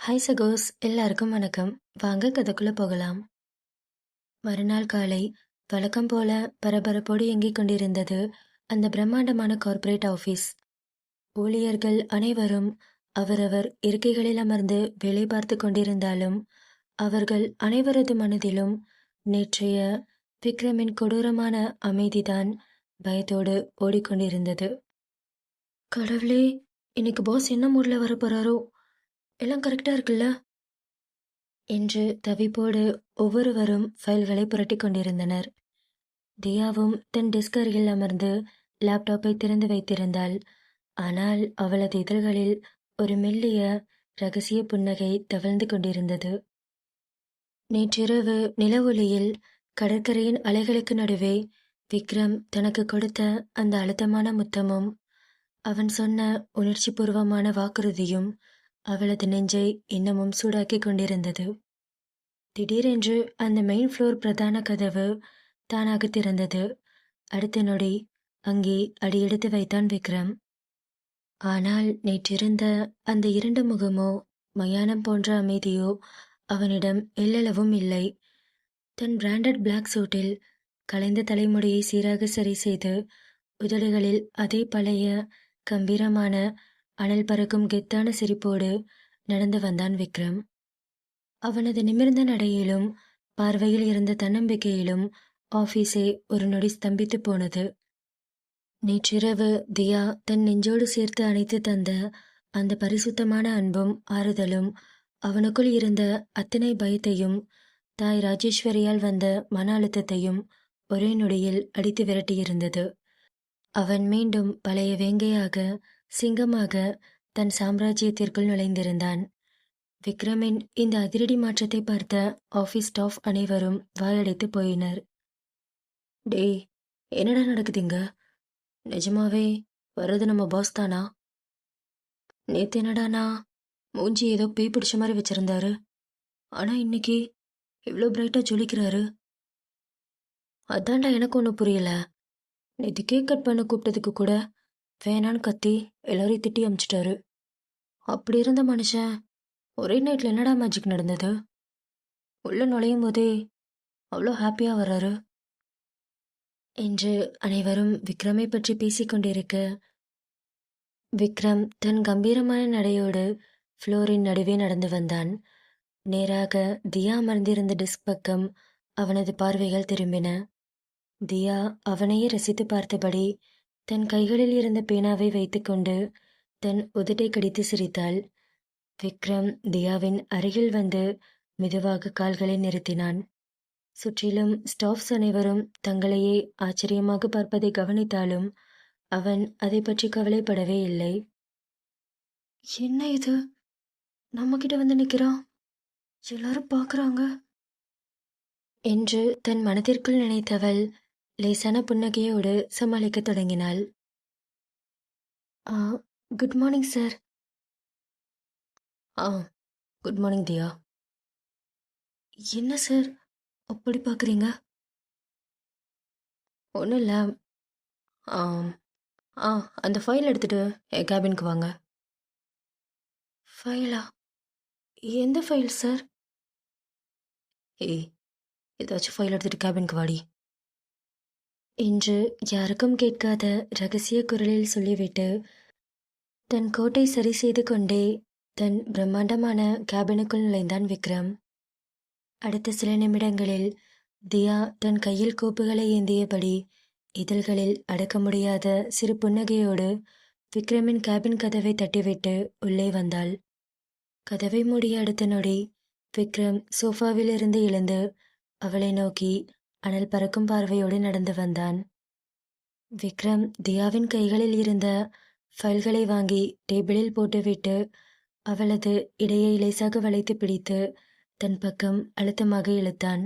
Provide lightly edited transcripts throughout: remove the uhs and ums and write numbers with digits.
Hi சகோஸ், எல்லாருக்கும் வணக்கம். வாங்க கதைக்குள்ள போகலாம். மறுநாள் காலை வழக்கம் போல பரபரப்போடு இயங்கிக் கொண்டிருந்தது அந்த பிரம்மாண்டமான கார்ப்பரேட் ஆஃபீஸ். ஊழியர்கள் அனைவரும் அவரவர் இருக்கைகளில் அமர்ந்து வேலை பார்த்து கொண்டிருந்தாலும் அவர்கள் அனைவரது மனதிலும் நேற்றைய விக்ரமின் கொடூரமான அமைதிதான் பயத்தோடு ஓடிக்கொண்டிருந்தது. கடவுளே, இன்னைக்கு பாஸ் என்ன மூட்ல வரப்போறாரோ? எல்லாம் கரெக்டா இருக்குல்ல என்று தவிப்போடு ஒவ்வொருவரும் ஃபைல்களை புரட்டிக் கொண்டிருந்தனர். தியாவும் தன் டெஸ்க் அருகில் அமர்ந்து லேப்டாப்பை திறந்து வைத்திருந்தாள். ஆனால் அவளது இதழ்களில் ஒரு மெல்லிய ரகசிய புன்னகை தவழ்ந்து கொண்டிருந்தது. நேற்றிரவு நில ஒளியில் கடற்கரையின் அலைகளுக்கு நடுவே விக்ரம் தனக்கு கொடுத்த அந்த அழுத்தமான முத்தமும் அவன் சொன்ன உணர்ச்சிபூர்வமான வாக்குறுதியும் அவளது நெஞ்சை இன்னமும் சூடாக்கி கொண்டிருந்தது. திடீரென்று அந்த மெயின் ஃப்ளோர் பிரதான கதவு தானாக திறந்தது. அடுத்த நொடி அங்கே அடியெடுத்து வைத்தான் விக்ரம். ஆனால் நேற்றிருந்த அந்த இருண்ட முகமோ மயானம் போன்ற அமைதியோ அவனிடம் எல்லளவும் இல்லை. தன் பிராண்டட் பிளாக் சூட்டில் கலைந்த தலைமுடியை சீராக சரி செய்து உதடுகளில் அதே பழைய கம்பீரமான அனல் பறக்கும் கெத்தான சிரிப்போடு நடந்து வந்தான் விக்ரம். அவனது நிமிர்ந்த நடையிலும் பார்வையில் இருந்த தன்னம்பிக்கையிலும் ஆபீஸே ஒரு நொடி ஸ்தம்பித்து போனது. நேற்றிரவு தியா தன் நெஞ்சோடு சேர்த்து அணைத்து தந்த அந்த பரிசுத்தமான அன்பும் ஆறுதலும் அவனுக்குள் இருந்த அத்தனை பயத்தையும் தாய் ராஜேஸ்வரியால் வந்த மன அழுத்தத்தையும் ஒரே நொடியில் அடித்து விரட்டியிருந்தது. அவன் மீண்டும் பழைய வேங்கையாக, சிங்கமாக தன் சாம்ராஜ்யத்திற்குள் நுழைந்திருந்தான். விக்ரமின் இந்த அதிரடி மாற்றத்தை பார்த்த ஆஃபீஸ் ஸ்டாஃப் அனைவரும் வாயடைத்து போயினர். டேய், என்னடா நடக்குதுங்க? நிஜமாவே வர்றது நம்ம பாஸ் தானா? நேத்து என்னடானா மூஞ்சி ஏதோ பேய் பிடிச்ச மாதிரி வச்சிருந்தாரு. ஆனா இன்னைக்கு இவ்வளோ பிரைட்டா ஜொலிக்கிறாரு. அதான்டா எனக்கு ஒன்றும் புரியல. நேற்று கேக் கட் பண்ண கூப்பிட்டதுக்கு கூட வேணான்னு கத்தி எல்லாரையும் திட்டி அமிச்சிட்டாரு. அப்படி இருந்த மனுஷன் ஒரே நைட்ல என்னடா மேஜிக் நடந்தது? உள்ள நுழையும் போதே அவ்வளோ ஹாப்பியா வர்றாரு என்று அனைவரும் விக்ரமை பற்றி பேசிக்கொண்டிருக்க விக்ரம் தன் கம்பீரமான நடையோடு ஃப்ளோரின் நடுவே நடந்து வந்தான். நேராக தியா அமர்ந்திருந்த டெஸ்க் பக்கம் அவனது பார்வைகள் திரும்பின. தியா அவனையே ரசித்து பார்த்தபடி தன் கைகளில் இருந்த பேனாவை வைத்துக்கொண்டு தன் உதட்டை கடித்து சிரித்தாள். விக்ரம் தியாவின் அருகில் வந்து மெதுவாக கால்களை நிறுத்தினான். சுற்றிலும் ஸ்டாஃப்ஸ் அனைவரும் தங்களையே ஆச்சரியமாக பார்ப்பதை கவனித்தாலும் அவன் அதை பற்றி கவலைப்படவே இல்லை. என்ன இது, நம்ம கிட்ட வந்து நிற்கிறான், எல்லாரும் பார்க்குறாங்க என்று தன் மனதிற்குள் நினைத்தவள் லேசான புன்னகையோடு சமாளிக்கத் தொடங்கினாள். Good morning sir. Good morning Diya. என்ன சார் அப்படி பார்க்குறீங்க? ஒன்றும் இல்லை. அந்த ஃபைல் எடுத்துகிட்டு என் கேபினுக்கு வாங்க. ஃபைலா? எந்த ஃபைல் சார்? ஏய், ஏதாச்சும் ஃபைல் எடுத்துகிட்டு கேபினுக்கு வாடி என்று யாருக்கும் கேட்காத ரகசிய குரலில் சொல்லிவிட்டு தன் கோட்டை சரி செய்து கொண்டே தன் பிரம்மாண்டமான கேபினுக்குள் நுழைந்தான் விக்ரம். அடுத்த சில நிமிடங்களில் தியா தன் கையில் கோப்புகளை ஏந்தியபடி இதழ்களில் அடக்க முடியாத சிறு புன்னகையோடு விக்ரமின் கேபின் கதவை தட்டிவிட்டு உள்ளே வந்தாள். கதவை மூடிய அடுத்த நொடி விக்ரம் சோஃபாவில் இருந்து எழுந்து அவளை நோக்கி அனல் பறக்கும் பார்வையோடு நடந்து வந்தான். விக்ரம் தியாவின் கைகளில் இருந்த ஃபைல்களை வாங்கி டேபிளில் போட்டுவிட்டு அவளது இடையை லேசாக வளைத்து பிடித்து தன் பக்கம் அழுத்தமாக இழுத்தான்.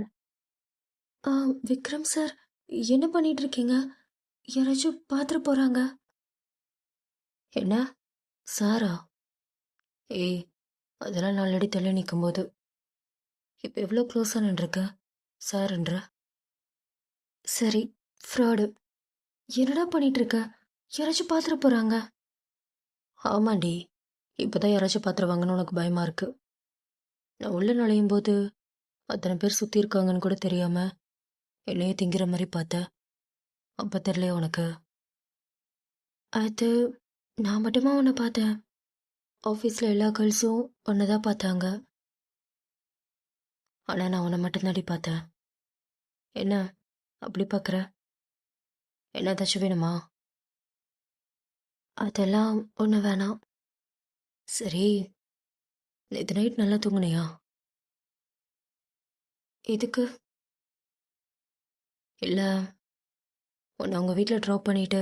விக்ரம் சார், என்ன பண்ணிட்டு இருக்கீங்க? யாராச்சும் பார்த்துட்டு போறாங்க. என்ன சாரா? ஏய், அதெல்லாம் நாலடி தள்ளி நிற்கும் போது இப்போ எவ்வளோ க்ளோஸாக நின்றுருக்க சார்ன்ற. சரி, ஃப்ராடு. என்னடா பண்ணிட்டு இருக்க? யாராச்சும் பார்த்துட்டு போறாங்க. ஆமாண்டி, இப்போதான் யாராச்சும் பார்த்துருவாங்கன்னு உனக்கு பயமா இருக்கு. நான் உள்ள நுழையும் போது அத்தனை பேர் சுற்றி இருக்காங்கன்னு கூட தெரியாம என்னையே திங்கிற மாதிரி பார்த்த. அப்போ தெரியலையா உனக்கு? அது நான் மட்டுமா உன்னை பார்த்தேன்? ஆஃபீஸில் எல்லா கேர்ள்ஸும் உன்னை தான் பார்த்தாங்க. ஆனால் நான் உன்னை மட்டும்தாண்டி பார்த்தேன். என்ன அப்படி பார்க்குற? என்ன ஏதாச்சும் வேணுமா? அதெல்லாம் ஒன்று வேணாம். சரி, நேற்று நைட் நல்லா தூங்குனியா? எதுக்கு? இல்லை, உன்னை உங்கள் வீட்டில் ட்ராப் பண்ணிட்டு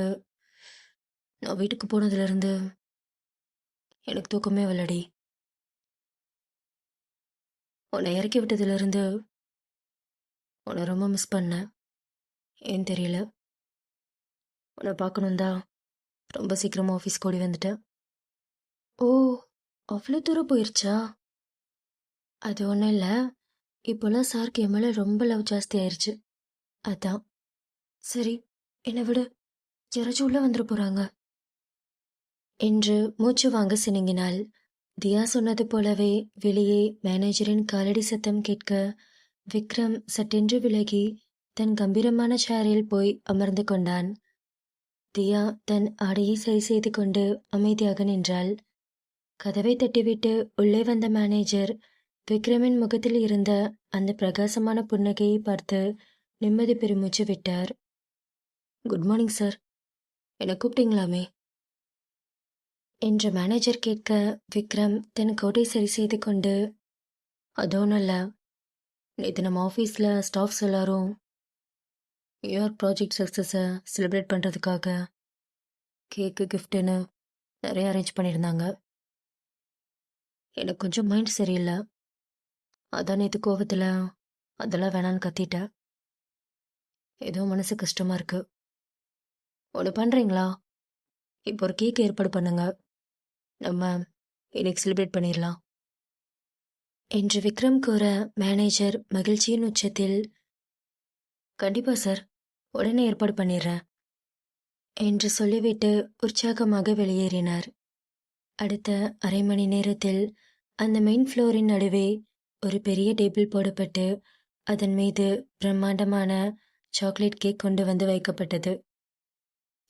நான் வீட்டுக்கு போனதுலேருந்து எனக்கு தூக்கமே வரலடி. உன்னை இறக்கி விட்டதுலேருந்து உன்னை ரொம்ப மிஸ் பண்ணேன். ஏன் தெரியல. உன்னை பார்க்கணும் தான் ரொம்ப சீக்கிரமாக ஆஃபீஸ்க்கு ஓடி வந்துட்டேன். ஓ, அவ்வளோ தூரம் போயிருச்சா? அது ஒன்றும் இல்லை, இப்போல்லாம் சாருக்கு என் மேலே ரொம்ப லவ் ஜாஸ்தி ஆயிடுச்சு, அதான். சரி, என்னை விடு, யாராச்சும் உள்ளே வந்துட போகிறாங்க என்று மூச்சு வாங்க சினுங்கினாள். தியா சொன்னது போலவே வெளியே மேனேஜரின் காலடி சத்தம் கேட்க விக்ரம் சட்டென்று விலகி தன் கம்பீரமான சேரில் போய் அமர்ந்து கொண்டான். தியா தன் ஆடையை சரி செய்து கொண்டு அமைதியாக நின்றாள். கதவை தட்டிவிட்டு உள்ளே வந்த மேனேஜர் விக்ரமின் முகத்தில் இருந்த அந்த பிரகாசமான புன்னகையை பார்த்து நிம்மதி பெருமூச்சு விட்டார். குட் மார்னிங் சார், என்னை கூப்பிட்டீங்களாமே என்று மேனேஜர் கேட்க விக்ரம் தன் கோட்டை சரி செய்து கொண்டு, அதோன்னு இல்லை, நேற்று நம்ம ஆஃபீஸில் ஸ்டாஃப்ஸ் எல்லாரும் நியூயார்க் ப்ராஜெக்ட் சக்ஸஸை செலிப்ரேட் பண்ணுறதுக்காக கேக்கு கிஃப்ட்டுன்னு நிறைய அரேஞ்ச் பண்ணியிருந்தாங்க. எனக்கு கொஞ்சம் மைண்ட் சரியில்லை, அதான் நேற்று கோவத்தில் அதெல்லாம் வேணான்னு கத்திட்டேன். ஏதோ மனசு கஷ்டமாக இருக்கு. ஒன்று பண்ணுறீங்களா? இப்போ ஒரு கேக் ஏற்பாடு பண்ணுங்க, நம்ம இன்னைக்கு செலிப்ரேட் பண்ணிடலாம் என்று விக்ரம் கூற மேனேஜர் மகிழ்ச்சியின் உச்சத்தில், கண்டிப்பாக சார், உடனே ஏற்பாடு பண்ணிடுறேன் என்று சொல்லிவிட்டு உற்சாகமாக வெளியேறினார். அடுத்த அரை மணி நேரத்தில் அந்த மெயின் ஃப்ளோரின் நடுவே ஒரு பெரிய டேபிள் போடப்பட்டு அதன் மீது பிரம்மாண்டமான சாக்லேட் கேக் கொண்டு வந்து வைக்கப்பட்டது.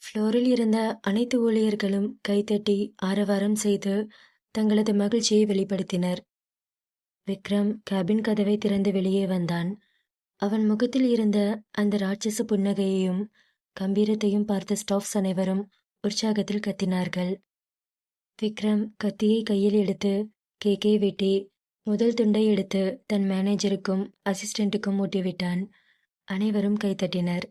ஃப்ளோரில் இருந்த அனைத்து ஊழியர்களும் கைத்தட்டி ஆரவாரம் செய்து தங்களது மகிழ்ச்சியை வெளிப்படுத்தினர். விக்ரம் கேபின் கதவை திறந்து வெளியே வந்தான். அவன் முகத்தில் இருந்த அந்த ராட்சச புன்னகையையும் கம்பீரத்தையும் பார்த்த ஸ்டாஃப்ஸ் அனைவரும் உற்சாகத்தில் கத்தினார்கள். விக்ரம் கத்தியை கையில் எடுத்து கேக்கை வெட்டி முதல் துண்டை எடுத்து தன் மேனேஜருக்கும் அசிஸ்டண்ட்டுக்கும் ஊட்டிவிட்டான். அனைவரும் கைத்தட்டினர்.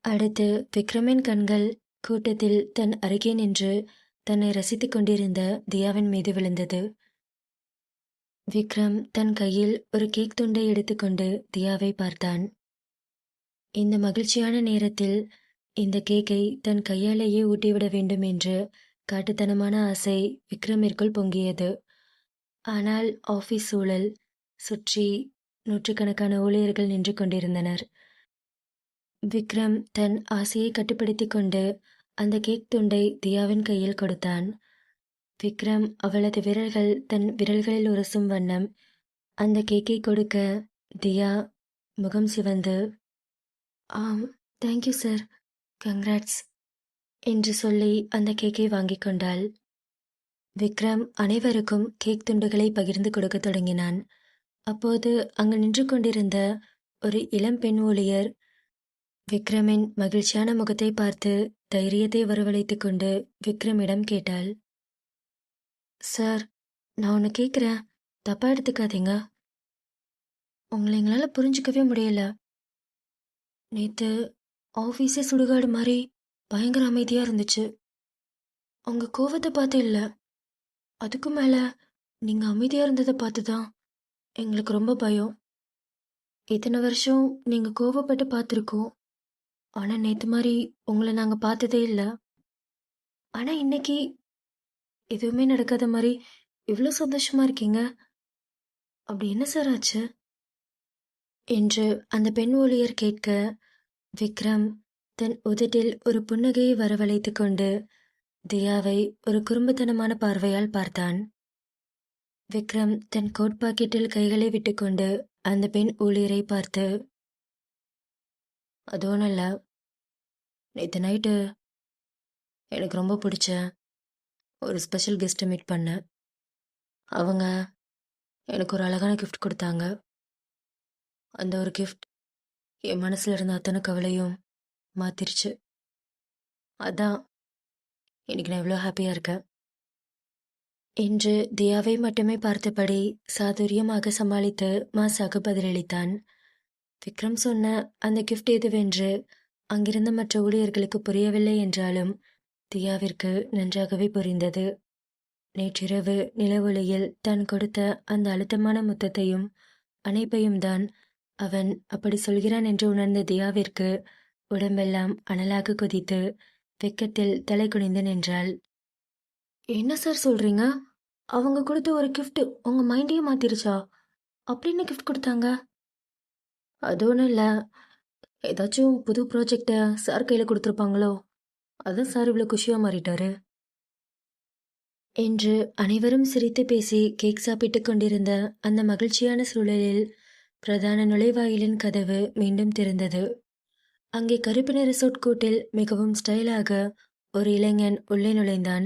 அடுத்து விக்ரமின் கண்கள் கூட்டத்தில் தன் அருகே நின்று தன்னை ரசித்துக் கொண்டிருந்த தியாவின் மீது விழுந்தது. விக்ரம் தன் கையில் ஒரு கேக் துண்டை எடுத்துக்கொண்டு தியாவை பார்த்தான். இந்த மகிழ்ச்சியான நேரத்தில் இந்த கேக்கை தன் கையாலேயே ஊட்டிவிட வேண்டும் என்று காட்டுத்தனமான ஆசை விக்ரமிற்குள் பொங்கியது. ஆனால் ஆஃபீஸ் சூழல், சுற்றி நூற்றுக்கணக்கான ஊழியர்கள் நின்று கொண்டிருந்தனர். விக்ரம் தன் ஆசையை கட்டுப்படுத்தி கொண்டு அந்த கேக் துண்டை தியாவின் கையில் கொடுத்தான். விக்ரம் அவளது விரல்கள் தன் விரல்களில் உரசும் வண்ணம் அந்த கேக்கை கொடுக்க தியா முகம் சிவந்து, ஆம், தேங்க்யூ சார், கங்க்ராட்ஸ் என்று சொல்லி அந்த கேக்கை வாங்கி கொண்டாள். விக்ரம் அனைவருக்கும் கேக் துண்டுகளை பகிர்ந்து கொடுக்க தொடங்கினான். அப்போது அங்கு நின்று கொண்டிருந்த ஒரு இளம் பெண் ஊழியர் விக்ரமின் மகிழ்ச்சியான முகத்தை பார்த்து தைரியத்தை வரவழைத்து கொண்டு விக்ரமிடம் கேட்டாள், சார், நான் ஒன்று கேட்குறேன், தப்பா எடுத்துக்காதீங்க. உங்களை எங்களால் புரிஞ்சுக்கவே முடியல. நேற்று ஆஃபீஸே சுடுகாடு மாதிரி பயங்கர அமைதியாக இருந்துச்சு. உங்கள் கோவத்தை பார்த்து இல்லை, அதுக்கும் மேலே நீங்கள் அமைதியாக இருந்ததை பார்த்து தான் எங்களுக்கு ரொம்ப பயம். இத்தனை வருஷம் நீங்கள் கோவப்பட்டு பார்த்துருக்கோம், ஆனால் நேற்று மாதிரி உங்களை நாங்கள் பார்த்ததே இல்லை. ஆனால் இன்னைக்கு எதுவுமே நடக்காத மாதிரி இவ்வளோ சந்தோஷமா இருக்கீங்க. அப்படி என்ன சார் ஆச்சு என்று அந்த பெண் ஊழியர் கேட்க விக்ரம் தன் உதட்டில் ஒரு புன்னகையை வரவழைத்து கொண்டு தியாவை ஒரு குறும்புத்தனமான பார்வையால் பார்த்தான். விக்ரம் தன் கோட் பாக்கெட்டில் கைகளை விட்டுக்கொண்டு அந்த பெண் ஊழியரை பார்த்து, அது ஒன்றும் இல்லை, நேற்று நைட்டு எனக்கு ரொம்ப பிடிச்ச ஒரு ஸ்பெஷல் கெஸ்ட்டை மீட் பண்ணேன். அவங்க எனக்கு ஒரு அழகான கிஃப்ட் கொடுத்தாங்க. அந்த ஒரு கிஃப்ட் என் மனசில் இருந்த அத்தனை கவலையும் மாத்திருச்சு. அதான் இன்னைக்கு நான் இவ்வளோ ஹாப்பியாக இருக்கேன் என்று தியாவை மட்டுமே பார்த்தபடி சாதுரியமாக சமாளித்து மாசாக பதிலளித்தான். விக்ரம் சொன்ன அந்த கிஃப்ட் எதுவென்று அங்கிருந்த மற்ற ஊழியர்களுக்கு புரியவில்லை என்றாலும் தியாவிற்கு நன்றாகவே புரிந்தது. நேற்றிரவு நிலவொளியில் தான் கொடுத்த அந்த அழுத்தமான முத்தத்தையும் அணைப்பையும் தான் அவன் அப்படி சொல்கிறான் என்று உணர்ந்த தியாவிற்கு உடம்பெல்லாம் அனலாக கொதித்து வெக்கத்தில் தலை குனிந்து நின்றாள். என்ன சார் சொல்றீங்க? அவங்க கொடுத்த ஒரு கிஃப்ட் உங்க மைண்டையே மாத்திருச்சா? அப்படின்னு கிஃப்ட் கொடுத்தாங்க? அது ஒன்றும் இல்லை, ஏதாச்சும் புது ப்ராஜெக்டை சார் கையில் கொடுத்துருப்பாங்களோ, அதான் சார் இவ்வளோ குஷியாக மாறிட்டாரு என்று அனைவரும் சிரித்து பேசி கேக் சாப்பிட்டுக் கொண்டிருந்த அந்த மகிழ்ச்சியான சூழலில் பிரதான நுழைவாயிலின் கதவு மீண்டும் திறந்தது. அங்கே கருப்பு நிற சூட் கோட்டில் மிகவும் ஸ்டைலாக ஒரு இளைஞன் உள்ளே நுழைந்தான்.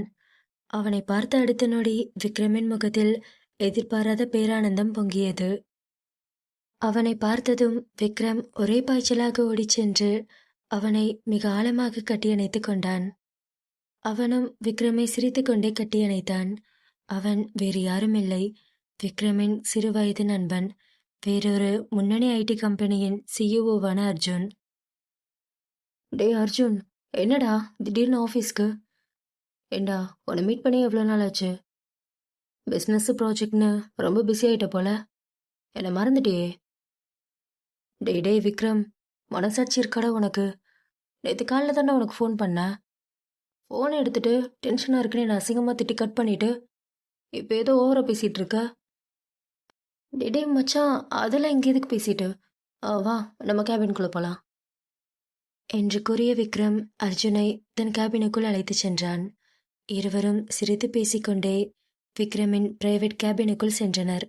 அவனை பார்த்த அடுத்த நொடி விக்ரமின் முகத்தில் எதிர்பாராத பேரானந்தம் பொங்கியது. அவனை பார்த்ததும் விக்ரம் ஒரே பாய்ச்சலாக ஓடிச் சென்று அவனை மிக ஆழமாக கட்டியணைத்து கொண்டான். அவனும் விக்ரமை சிரித்து கொண்டே கட்டியணைத்தான். அவன் வேறு யாரும் இல்லை, விக்ரமின் சிறுவயது நண்பன், வேறொரு முன்னணி ஐடி கம்பெனியின் சிஇஓவான அர்ஜுன். டே அர்ஜுன், என்னடா திடீர்னு ஆஃபீஸ்க்கு? ஏண்டா உன்னை மீட் பண்ணி எவ்வளோ நாள் ஆச்சு? பிஸ்னஸ் ப்ராஜெக்ட்னு ரொம்ப பிஸி ஆகிட்ட போல, என்னை மறந்துட்டியே. டே விக்ரம், மனசாட்சி இருக்காடா உனக்கு? நேற்று காலையில் தானே உனக்கு ஃபோன் பண்ணேன். ஃபோனை எடுத்துட்டு டென்ஷனாக இருக்குன்னு நான் அசிங்கமாக திட்டி கட் பண்ணிட்டு இப்போ ஏதோ ஓவராக பேசிகிட்டு இருக்க. டே மச்சான், அதெல்லாம் இங்கே எதுக்கு பேசிட்டு? வா நம்ம கேபின்குள்ளே போகலாம் என்று கூறிய விக்ரம் அர்ஜுனை தன் கேபினுக்குள் அழைத்து சென்றான். இருவரும் சிரித்து பேசிக்கொண்டே விக்ரமின் பிரைவேட் கேபினுக்குள் சென்றனர்.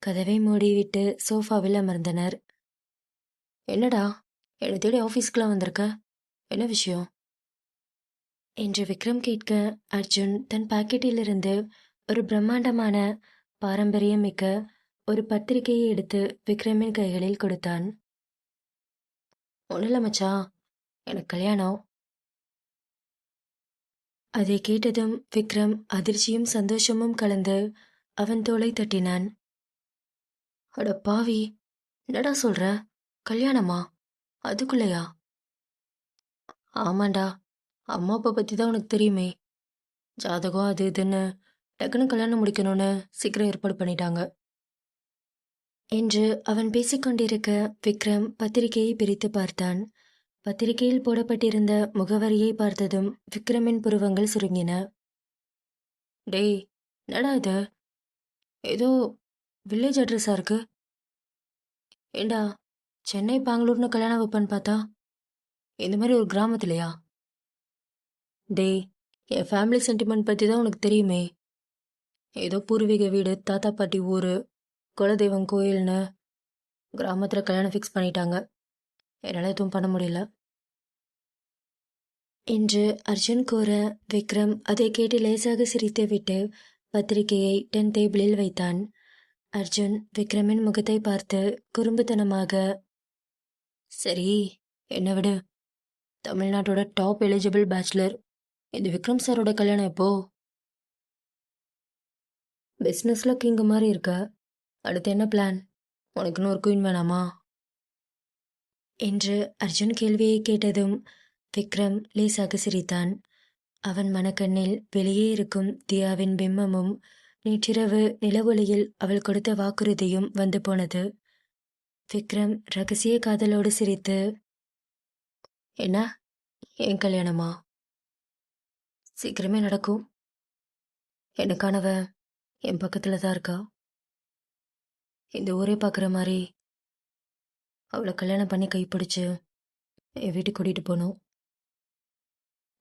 கதவை மூடிவிட்டு சோஃபாவில் அமர்ந்தனர். என்னடா என்னை தேடி ஆஃபீஸ்க்குலாம் வந்திருக்க, என்ன விஷயம் என்று விக்ரம் கேட்க, அர்ஜுன் தன் பாக்கெட்டிலிருந்து ஒரு பிரம்மாண்டமான பாரம்பரியமிக்க ஒரு பத்திரிகையை எடுத்து விக்ரமின் கைகளில் கொடுத்தான். ஒன்றும் இல்லை மச்சான், எனக்கு கல்யாணம். அதை கேட்டதும் விக்ரம் அதிர்ச்சியும் சந்தோஷமும் கலந்து அவன் தோளை தட்டினான். அட பாவி, என்னடா சொல்ற? கல்யாணமா? அதுக்குள்ளையா? ஆமாண்டா, அம்மா அப்பா பற்றி தான் உனக்கு தெரியுமே. ஜாதகம் அது இதுன்னு டக்குன்னு கல்யாணம் முடிக்கணும்னு சீக்கிரம் ஏற்பாடு பண்ணிட்டாங்க என்று அவன் பேசிக்கொண்டிருக்க விக்ரம் பத்திரிகையை பிரித்து பார்த்தான். பத்திரிகையில் போடப்பட்டிருந்த முகவரியை பார்த்ததும் விக்ரமின் புருவங்கள் சுருங்கின. டேய், என்னடா இது? ஏதோ வில்லேஜ் அட்ரஸா இருக்கு. ஏண்டா சென்னை பெங்களூர்னு கல்யாணம் வைப்பேன்னு பார்த்தா இந்த மாதிரி ஒரு கிராமத்துலையா? டேய், என் ஃபேமிலி சென்டிமெண்ட் பற்றி தான் உனக்கு தெரியுமே. ஏதோ பூர்வீக வீடு, தாத்தா பாட்டி ஊர், குலதெய்வம் கோயில்னு கிராமத்தில் கல்யாணம் ஃபிக்ஸ் பண்ணிட்டாங்க. என்னால் எதுவும் பண்ண முடியல என்று அர்ஜுன் கூற, விக்ரம் அதை கேட்டு லேசாக சிரித்து விட்டு பத்திரிகையை தன் டேபிளில் வைத்தான். அர்ஜுன் விக்ரமின் முகத்தை பார்த்து குறும்புத்தனமாக, சரி என்ன விடு, தமிழ்நாட்டோட டாப் எலிஜிபிள் பேச்சுலர் இந்த விக்ரம் சாரோட கல்யாணம் எப்போ? பிஸ்னஸில் கிங் மாதிரி இருக்க, அடுத்து என்ன பிளான்? உனக்குன்னு ஒரு குயின் வேணாமா என்று அர்ஜுன் கேள்வியை கேட்டதும் விக்ரம் லேசாக சிரித்தான். அவன் மனக்கண்ணில் வெளியே இருக்கும் தியாவின் பிம்பமும் நேற்றிரவு நிலவொளியில் அவள் கொடுத்த வாக்குறுதியும் வந்து போனது. விக்ரம் ரகசிய காதலோடு சிரித்து, என்ன என் கல்யாணமா? சீக்கிரமே நடக்கும். எனக்கானவ என் பக்கத்தில் தான் இருக்கா. இந்த ஊரே பார்க்குற மாதிரி அவளை கல்யாணம் பண்ணி கைப்பிடிச்சு என் வீட்டுக்கு கூட்டிகிட்டு போகணும்.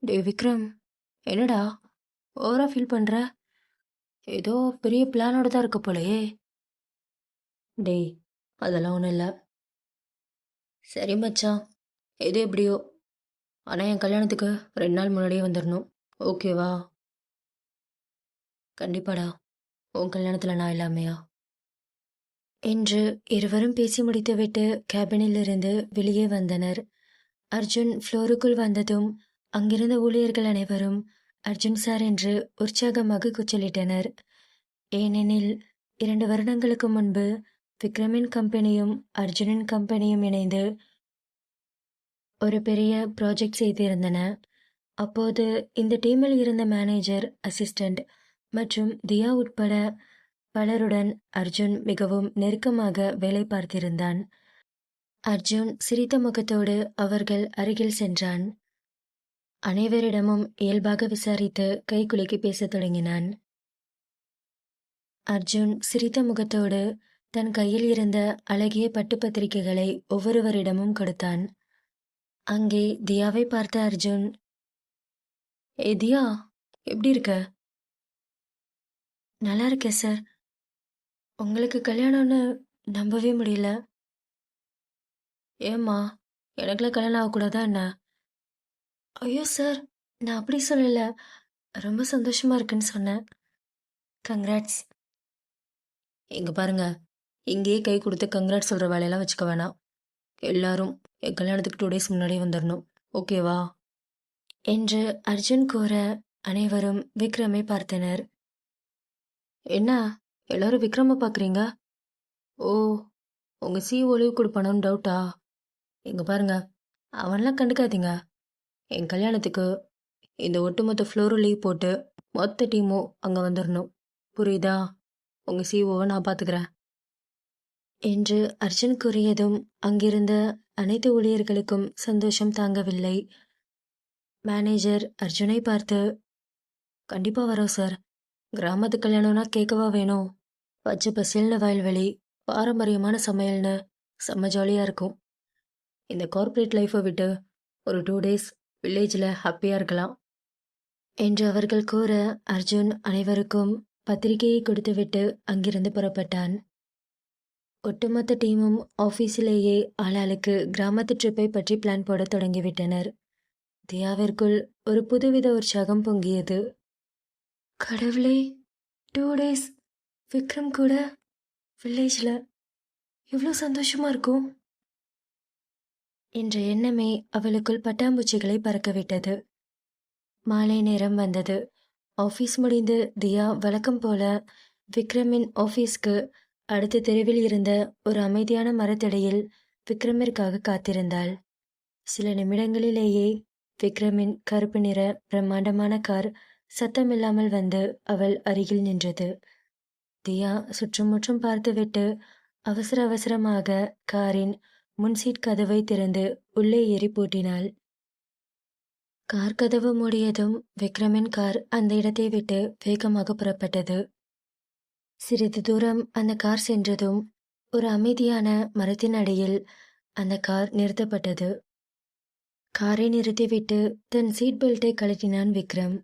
டே விக்ரம், என்னடா ஓவரா ஃபீல் பண்ணுற? ஏதோ பெரிய பிளானோட தான் இருக்க போலயே. டேய், அதெல்லாம் ஒன்றும் இல்லை. சரி மச்சான், எது எப்படியோ. ஆனால் என் கல்யாணத்துக்கு 2 நாள் முன்னாடியே வந்துடணும். ஓகேவா? கண்டிப்பாடா. உன் கல்யாணத்தில் நான் இல்லாமையா? என்று இருவரும் பேசி முடித்துவிட்டு கேபினிலிருந்து வெளியே வந்தனர். அர்ஜுன் ஃப்ளோருக்குள் வந்ததும் அங்கிருந்த ஊழியர்கள் அனைவரும் அர்ஜுன் சார் என்று உற்சாகமாக கூச்சலிட்டனர். ஏனெனில் 2 வருடங்களுக்கு முன்பு விக்ரமின் கம்பெனியும் அர்ஜுனின் கம்பெனியும் இணைந்து ஒரு பெரிய ப்ராஜெக்ட் செய்திருந்தன. அப்போது இந்த டீமில் இருந்த மேனேஜர், அசிஸ்டண்ட் மற்றும் தியா உட்பட பலருடன் அர்ஜுன் மிகவும் நெருக்கமாக வேலை பார்த்திருந்தான். அர்ஜுன் சிரித்த முகத்தோடு அவர்கள் அருகில் சென்றான். அனைவரிடமும் இயல்பாக விசாரித்து கைகுலுக்கி பேசத் தொடங்கினான். அர்ஜுன் சிரித்த முகத்தோடு தன் கையில் இருந்த அழகிய பட்டு பத்திரிகைகளை ஒவ்வொருவரிடமும் கொடுத்தான். அங்கே தியாவை பார்த்த அர்ஜுன், ஏ தியா, எப்படி இருக்க? நல்லா இருக்கேன் சார். உங்களுக்கு கல்யாணம்னு நம்பவே முடியல. ஏம்மா, எனக்குலாம் கல்யாணம் ஆகக்கூடாதா என்ன? ஐயோ சார், நான் அப்படி சொல்லல. ரொம்ப சந்தோஷமா இருக்குன்னு சொன்னேன். கங்க்ராட்ஸ். இங்க பாருங்க, இங்கேயே கை கொடுத்து கங்க்ராட்ஸ் சொல்ற வேலையெல்லாம் வச்சுக்க வேணாம். எல்லாரும் என் கல்யாணத்துக்கு 2 டேஸ் முன்னாடியே வந்துடணும். ஓகேவா? என்று அர்ஜுன் கூற அனைவரும் விக்ரமை பார்த்தனர். என்ன, எல்லாரும் விக்ரம பார்க்குறீங்க? ஓ, உங்க சிஓ லீவ் கொடுப்பானோன்னு டவுட்டா? இங்க பாருங்க, அவன்லாம் கண்டுக்காதீங்க. என் கல்யாணத்துக்கு இந்த ஒட்டுமொத்த ஃப்ளோரும் லீவ் போட்டு மொத்த டீமும் அங்கே வந்துடணும். புரியுதா? உங்க சிஓவை நான் பார்த்துக்கிறேன். என்று அர்ஜுன் கூறியதும் அங்கிருந்த அனைத்து ஊழியர்களுக்கும் சந்தோஷம் தாங்கவில்லை. மேனேஜர் அர்ஜுனை பார்த்து, கண்டிப்பா வரோம் சார். கிராமத்து கல்யாணம்னா கேட்கவா வேணும்? பச்சை பசேல்னு வயல்வெளி, பாரம்பரியமான சமையல்னு செம்ம ஜாலியாக இருக்கும். இந்த கார்ப்பரேட் லைஃப்பை விட்டு ஒரு 2 டேஸ் வில்லேஜில் ஹாப்பியாக இருக்கலாம் என்று அவர்கள் கூற அர்ஜுன் அனைவருக்கும் பத்திரிகையை கொடுத்துவிட்டு அங்கிருந்து புறப்பட்டான். ஒட்டுமொத்த டீமும் ஆஃபீஸிலேயே ஆளாளுக்கு கிராமத்து ட்ரிப்பை பற்றி பிளான் போட தொடங்கிவிட்டனர். தியாவிற்குள் ஒரு புதுவித உற்சாகம் பொங்கியது. கடவுளே, 2 டேஸ் விக்ரம் கூட வில்லேஜில் எவ்வளோ சந்தோஷமா இருக்கும் என்ற எண்ணமே அவளுக்குள் பட்டாம்பூச்சிகளை பறக்கவிட்டது. மாலை நேரம் வந்தது. ஆஃபீஸ் முடிந்து தியா வழக்கம் போல விக்ரமின் ஆஃபீஸ்க்கு அடுத்த தெருவில் இருந்த ஒரு அமைதியான மரத்தடியில் விக்ரமிற்காக காத்திருந்தாள். சில நிமிடங்களிலேயே விக்ரமின் கருப்பு நிற பிரம்மாண்டமான கார் சத்தமில்லாமல் வந்து அவள் அருகில் நின்றது. தியா சுற்றுமுற்றும் பார்த்துவிட்டு அவசர அவசரமாக காரின் முன்சீட் கதவை திறந்து உள்ளே ஏறி பூட்டினாள். கார் கதவு மூடியதும் விக்ரமின் கார் அந்த இடத்தை விட்டு வேகமாக புறப்பட்டது. சிறிது தூரம் அந்த கார் சென்றதும் ஒரு அமைதியான மரத்தின் அடியில் அந்த கார் நிறுத்தப்பட்டது. காரை நிறுத்திவிட்டு தன் சீட் பெல்ட்டை கழட்டினான் விக்ரம்.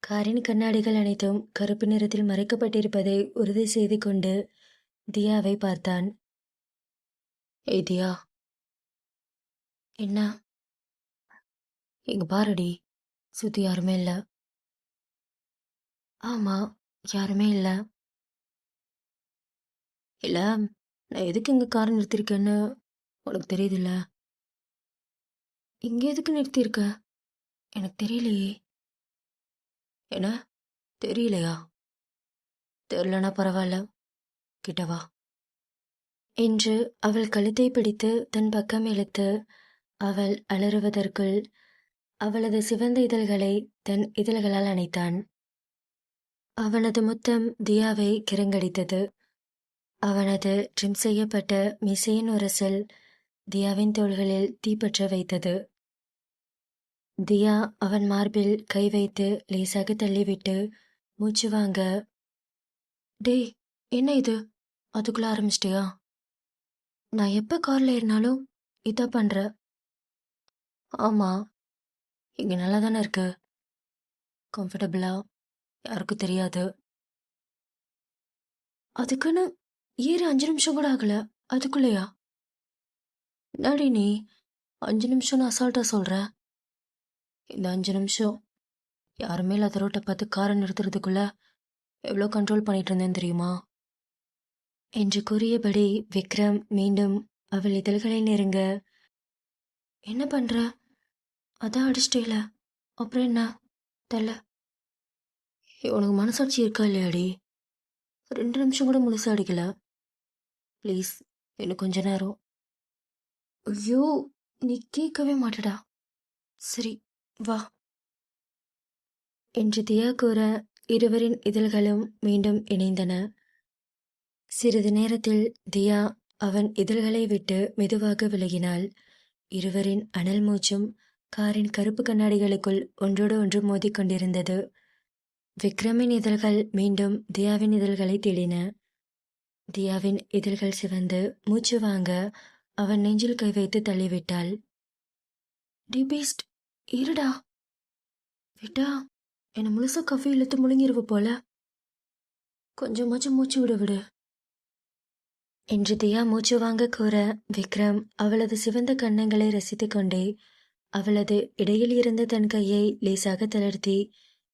காரின் கண்ணாடிகள் அனைத்தும் கருப்பு நிறத்தில் மறைக்கப்பட்டிருப்பதை உறுதி செய்து கொண்டு தியாவை பார்த்தான். ஏய் தியா. என்ன? இங்க பாருடி, சுத்தி யாருமே இல்ல. ஆமா, யாருமே இல்ல. இல்ல, நான் எதுக்கு இங்க கார் நிறுத்திருக்கேன்னு உனக்கு தெரியுதுல்ல? இங்க எதுக்கு நிறுத்தியிருக்க? எனக்கு தெரியலையே. என்ன, தெரியலையா? தெரியலனா பரவாயில்ல, கிட்டவா என்று அவள் கழுத்தை பிடித்து தன் பக்கம் இழுத்து அவள் அலறுவதற்குள் அவளது சிவந்த இதழ்களை தன் இதழ்களால் அணைத்தான். அவனது முத்தம் தியாவை கிறங்கடித்தது. அவனது ட்ரிம் செய்யப்பட்ட மீசையின் உரசல் தியாவின் தோள்களில் தீப்பற்ற வைத்தது. தியா அவன் மார்பில் கை வைத்து லேசாக தள்ளிவிட்டு மூச்சு வாங்க, டேய், என்ன இது? அதுக்குள்ள ஆரம்பிச்சிட்டியா? நான் எப்போ கார்ல ஏறினாலும் இதான் பண்ற. ஆமா, இங்க நல்லா தானே இருக்கு. கம்ஃபர்டபுளா, யாருக்கும் தெரியாது. அதுக்குன்னு ஏறி 5 நிமிஷம் கூட ஆகல, அதுக்குள்ளேயா? என்னடி நீ 5 நிமிஷம்னு அசால்ட்டா சொல்ற? இந்த 5 நிமிஷம் யாருமே இல்லாத ரோட்டை பார்த்து காரை நிறுத்துறதுக்குள்ள எவ்வளோ கண்ட்ரோல் பண்ணிட்டு இருந்தேன் தெரியுமா? என்று கூறியபடி விக்ரம் மீண்டும் அவள் இதழ்களை நெருங்க, என்ன பண்ற? அதான் அடிச்சிட்டேல, அப்புறம் என்ன? தெரியல. உனக்கு மனசாட்சி இருக்கா இல்லையாடி? 2 நிமிஷம் கூட முழுசா அடிக்கல. ப்ளீஸ், இன்னும் கொஞ்ச நேரம். ஐயோ, நீ கேட்கவே மாட்டடா. சரி, வா என்று தியா கூற இருவரின் இதழ்களும் மீண்டும் இணைந்தன. சிறிது நேரத்தில் தியா அவன் இதழ்களை விட்டு மெதுவாக விலகினாள். இருவரின் அனல் மூச்சும் காரின் கருப்பு கண்ணாடிகளுக்குள் ஒன்றோடு ஒன்று மோதிக்கொண்டிருந்தது. விக்ரமின் இதழ்கள் மீண்டும் தியாவின் இதழ்களை தேடின. தியாவின் இதழ்கள் சிவந்து மூச்சு வாங்க அவன் நெஞ்சில் கை வைத்து தள்ளிவிட்டாள். டி பீஸ்ட், இருடா. விட்டா என்னை முழுசா கஃபி இழுத்து முழுங்கிருவ போல. கொஞ்சமாச்சும் மூச்சு விடு என்று தியா மூச்சு வாங்க கூற விக்ரம் அவளது சிவந்த கன்னங்களை ரசித்து கொண்டே அவளது இடையில் இருந்த தன் கையை லேசாக தளர்த்தி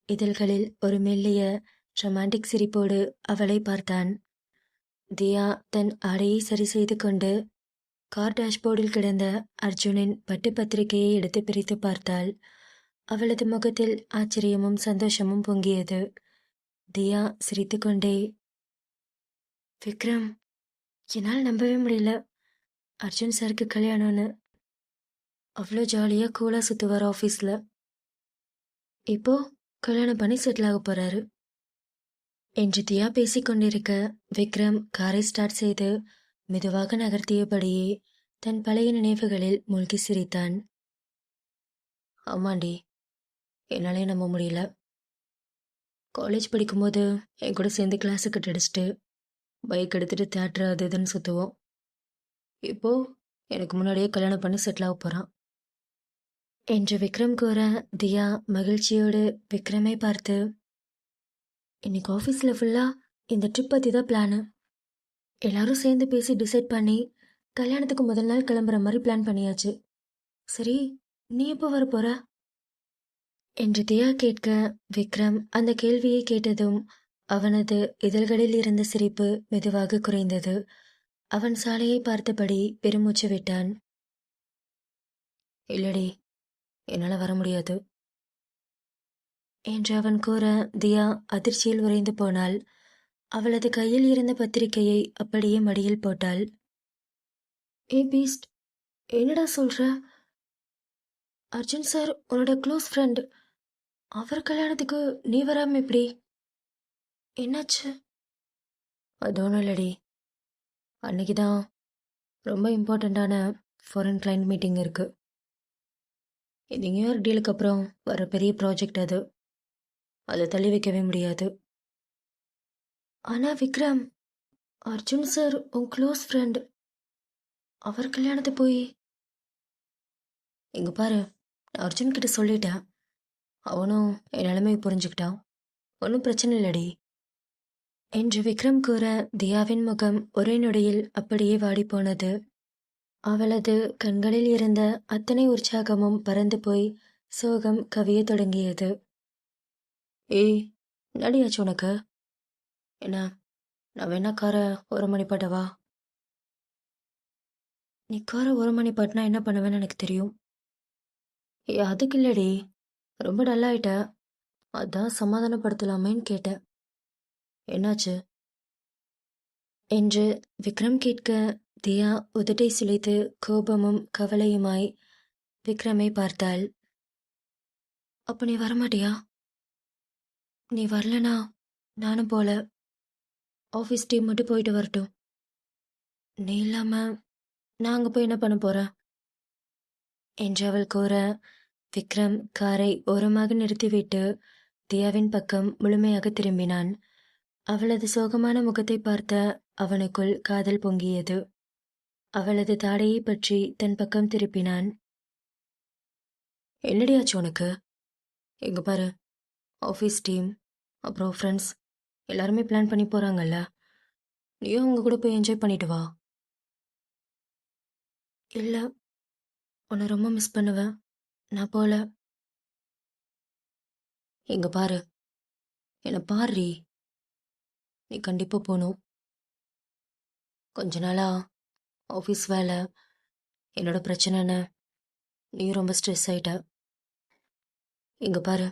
இதழ்களில் ஒரு மெல்லிய ரொமான்டிக் சிரிப்போடு அவளை பார்த்தான். தியா தன் ஆடையை சரி செய்து கொண்டு கார் டேஷ்போர்டில் கிடந்த அர்ஜுனின் பட்டு பத்திரிகையை எடுத்து பிரித்து பார்த்தாள். அவளது முகத்தில் ஆச்சரியமும் சந்தோஷமும் பொங்கியது. தியா சிரித்துக்கொண்டே, விக்ரம், என்னால் நம்பவே முடியல அர்ஜுன் சாருக்கு கல்யாணம்னு. அவ்வளோ ஜாலியாக கூலாக சுற்றுவார் ஆஃபீஸில். இப்போ கல்யாணம் பண்ணி செட்டில் ஆக போகிறாரு என்று தியா பேசிக்கொண்டிருக்க விக்ரம் காரை ஸ்டார்ட் செய்து மெதுவாக நகர்த்தியபடியே தன் பழைய நினைவுகளில் மூழ்கி சிரித்தான். ஆமாண்டி, என்னாலே நம்ப முடியல. காலேஜ் படிக்கும்போது என் கூட சேர்ந்து கிளாஸுக்கு அடிச்சுட்டு பைக் எடுத்துகிட்டு தேட்டர் அது இதுன்னு சுற்றுவோம். இப்போது எனக்கு முன்னாடியே கல்யாணம் பண்ணி செட்டில் ஆக போகிறான் என்று விக்ரம் கூற தியா மகிழ்ச்சியோடு விக்ரமை பார்த்து, இன்னைக்கு ஆஃபீஸில் ஃபுல்லாக இந்த ட்ரிப் பற்றி தான் பிளானு. எல்லாரும் சேர்ந்து பேசி டிசைட் பண்ணி கல்யாணத்துக்கு முதல் நாள் கிளம்புற மாதிரி பிளான் பண்ணியாச்சு. சரி, நீ எப்போ வர போற என்று தியா கேட்க விக்ரம் அந்த கேள்வியை கேட்டதும் அவனது இதழ்களில் இருந்த சிரிப்பு மெதுவாக குறைந்தது. அவன் சாலையை பார்த்தபடி பெருமூச்சு விட்டான். இல்லடி, என்னால் வர முடியாது என்று அவன் கூற தியா அதிர்ச்சியில் உறைந்து போனாள். அவளது கையில் இருந்த பத்திரிகையை அப்படியே மடியில் போட்டாள். ஏ பீஸ்ட், என்னடா சொல்ற? அர்ஜுன் சார் உன்னோட க்ளோஸ் ஃப்ரெண்ட். அவர் கல்யாணத்துக்கு நீ வராம எப்படி? என்னாச்சு? அது ஒன்றும் இல்லடி, அன்னைக்கு தான் ரொம்ப இம்பார்ட்டண்ட்டான ஃபாரின் கிளைண்ட் மீட்டிங் இருக்குது. இந்த நியூ இயர் டீலுக்கு அப்புறம் வர பெரிய ப்ராஜெக்ட் அது. அதை தள்ளி வைக்கவே முடியாது. ஆனால் விக்ரம், அர்ஜுன் சார் உன் க்ளோஸ் ஃப்ரெண்ட். அவர் கல்யாணத்தை போய் இங்கே பாரு, நான் அர்ஜுன் கிட்ட சொல்லிட்டேன். அவனும் என் நிலைமையை புரிஞ்சுக்கிட்டான். ஒன்றும் பிரச்சனை இல்லடி என்று விக்ரம் கூற தியாவின் முகம் ஒரே நொடியில் அப்படியே வாடிப்போனது. அவளது கண்களில் இருந்த அத்தனை உற்சாகமும் பறந்து போய் சோகம் கவிய தொடங்கியது. ஏய், நடியாச்சு உனக்கு? என்ன, நான் வேணா காரை ஒரு மணி பாட்டவா? நீ காரை ஒரு மணி பாட்டினா என்ன பண்ணுவேன்னு எனக்கு தெரியும். ஏ, அதுக்கு இல்லடி, ரொம்ப டல்லாயிட்ட, அதான் சமாதானப்படுத்தலாமேன்னு கேட்டேன். என்னாச்சு என்று விக்ரம் கேட்க தியா உதட்டை சுளைத்து கோபமும் கவலையுமாய் விக்ரமை பார்த்தாள். அப்போ நீ வரமாட்டியா? நீ வரலனா நானும் போல. ஆஃபீஸ் டீம் மட்டும் போயிட்டு வரட்டும். நீ இல்லாம நான் அங்கே போய் என்ன பண்ண போறேன் என்று அவள் கூற விக்ரம் காரை ஓரமாக நிறுத்திவிட்டு தியாவின் பக்கம் முழுமையாக திரும்பினான். அவளது சோகமான முகத்தை பார்த்த அவனுக்குள் காதல் பொங்கியது. அவளது தாடையை பற்றி தன் பக்கம் திருப்பினான். என்னடியாச்சு உனக்கு? எங்க பாரு, ஆஃபீஸ் டீம் அப்புறம் ஃப்ரெண்ட்ஸ் எல்லாருமே பிளான் பண்ணி போகிறாங்கல்ல, நீயும் அவங்க கூட போய் என்ஜாய் பண்ணிட்டு வா. இல்லை, உன்னை ரொம்ப மிஸ் பண்ணுவேன். நான் போல. இங்க பாரு, என்னை பாருடி. நீ கண்டிப்பாக போகணும். கொஞ்ச நாளா ஆஃபீஸ் வேலை, என்னோட பிரச்சனைன்னு நீ ரொம்ப ஸ்ட்ரெஸ் ஆயிட்ட. இங்க பாரு,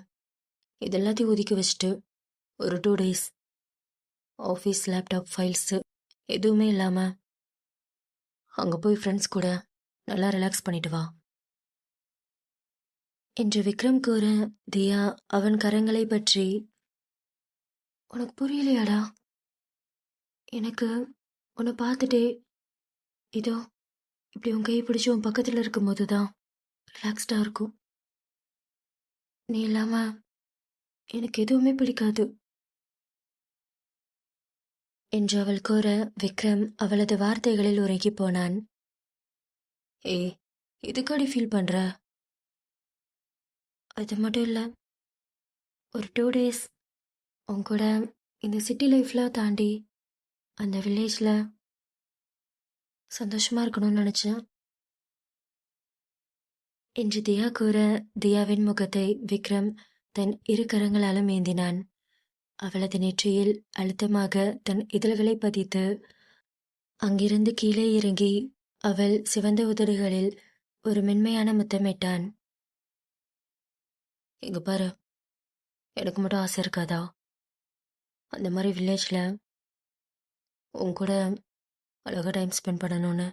இது எல்லாத்தையும் ஒதுக்கி வச்சுட்டு ஒரு 2 days ஆஃபீஸ் லேப்டாப் ஃபைல்ஸு எதுவுமே இல்லாமல் அங்கே போய் ஃப்ரெண்ட்ஸ் கூட நல்லா ரிலாக்ஸ் பண்ணிட்டு வா என்று விக்ரம் கூற, தியா அவன் கரங்களை பற்றி, உனக்கு புரியலையாடா? எனக்கு உன்னை பார்த்துட்டே இதோ இப்படி உன் கையை பிடிச்சி உன் பக்கத்தில் இருக்கும்போது தான் ரிலாக்ஸ்டாக இருக்கும். நீ இல்லாமல் எனக்கு எதுவுமே பிடிக்காது என்று அவள் கூற, விக்ரம் அவளது வார்த்தைகளில் உறங்கி போனான். ஏய், இதுக்காடி ஃபீல் பண்ற? அது மட்டும் இல்லை, ஒரு 2 days உன் கூட இந்த சிட்டி லைஃப்லாம் தாண்டி அந்த வில்லேஜில் சந்தோஷமாக இருக்கணும்னு நினச்சேன் என்று தியா கூற, தியாவின் முகத்தை விக்ரம் தன் இரு கரங்களாலும் ஏந்தினான். அவளது நெற்றியில் அழுத்தமாக தன் இதழ்களை பதித்து அங்கிருந்து கீழே இறங்கி அவள் சிவந்த உதடுகளில் ஒரு மென்மையான முத்தமிட்டான். இங்க பாரு, எனக்கு மட்டும் ஆசை இருக்காதா அந்த மாதிரி வில்லேஜில் உன் கூட அழகாக டைம் ஸ்பெண்ட் பண்ணணும்னு?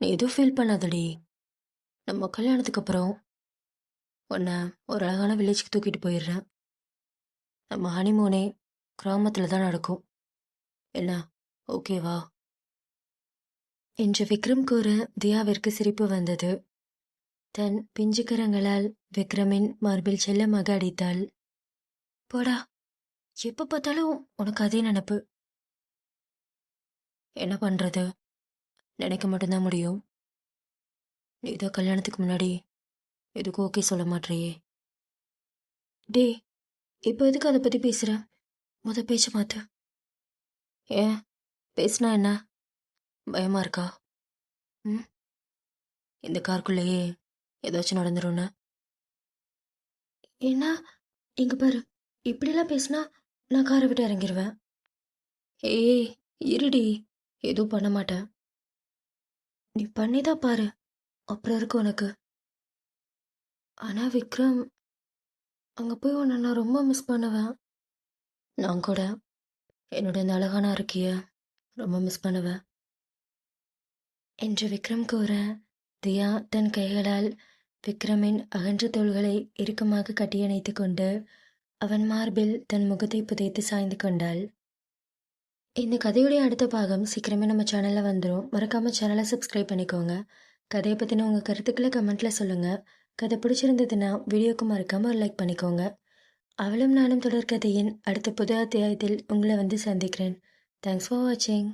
நீ எதுவும் ஃபீல் பண்ணாதடி. நம்ம கல்யாணத்துக்கு அப்புறம் உன்னை ஒரு அழகான வில்லேஜ்க்கு தூக்கிட்டு போயிடுறேன். நம்ம ஹனிமூனே கிராமத்தில் தான் நடக்கும். என்ன, ஓகேவா என்று விக்ரம் கூற, தியாவிற்கு சிரிப்பு வந்தது. தன் பிஞ்சு கரங்களால் விக்ரமின் மார்பில் செல்லமாக அடித்தாள். போடா, எப்போ பார்த்தாலும் உனக்கு அதே நினப்பு. என்ன பண்ணுறது, நினைக்க மட்டும்தான் முடியும். நீ இதோ கல்யாணத்துக்கு முன்னாடி எதுக்கும் ஓகே சொல்ல மாட்டேறியே. டே, இப்போ எதுக்கு அதை பற்றி பேசுகிற? பேச்ச மாற்று. ஏன், பேசுனா என்ன, பயமா இருக்கா? ம், இந்த காருக்குள்ளேயே ஏதாச்சும் நடந்துரும்னா? என்ன, இங்க பாரு, இப்படிலாம் பேசினா நான் காரை விட்டு இறங்கிடுவேன். ஏய், இருடி, எதுவும் பண்ண மாட்டேன். நீ பண்ணிதான் பாரு, அப்புறம் இருக்கு உனக்கு. ஆனா விக்ரம், அங்கே போய் உன்னை நான் ரொம்ப மிஸ் பண்ணுவேன். நான் கூட என்னோட இந்த அழகான அறிக்கைய ரொம்ப மிஸ் பண்ணுவேன் என்று விக்ரம் கூற, தியா தன் கைகளால் விக்ரமின் அகன்ற தோள்களை இறுக்கமாக கட்டியணைத்து கொண்டு அவன் மார்பில் தன் முகத்தை புதைத்து சாய்ந்து கொண்டாள். இந்த கதையுடைய அடுத்த பாகம் சீக்கிரமே நம்ம சேனலில் வந்துடும். மறக்காமல் சேனலை சப்ஸ்கிரைப் பண்ணிக்கோங்க. கதையை பற்றின உங்கள் கருத்துக்களை கமெண்ட்டில் சொல்லுங்கள். கதை பிடிச்சிருந்ததுன்னா வீடியோக்கு மறக்காமல் லைக் பண்ணிக்கோங்க. அவளும் நானும் தொடர்கதையின் அடுத்த புது அத்தியாயத்தில் உங்களை வந்து சந்திக்கிறேன். தேங்க்ஸ் ஃபார் வாட்சிங்.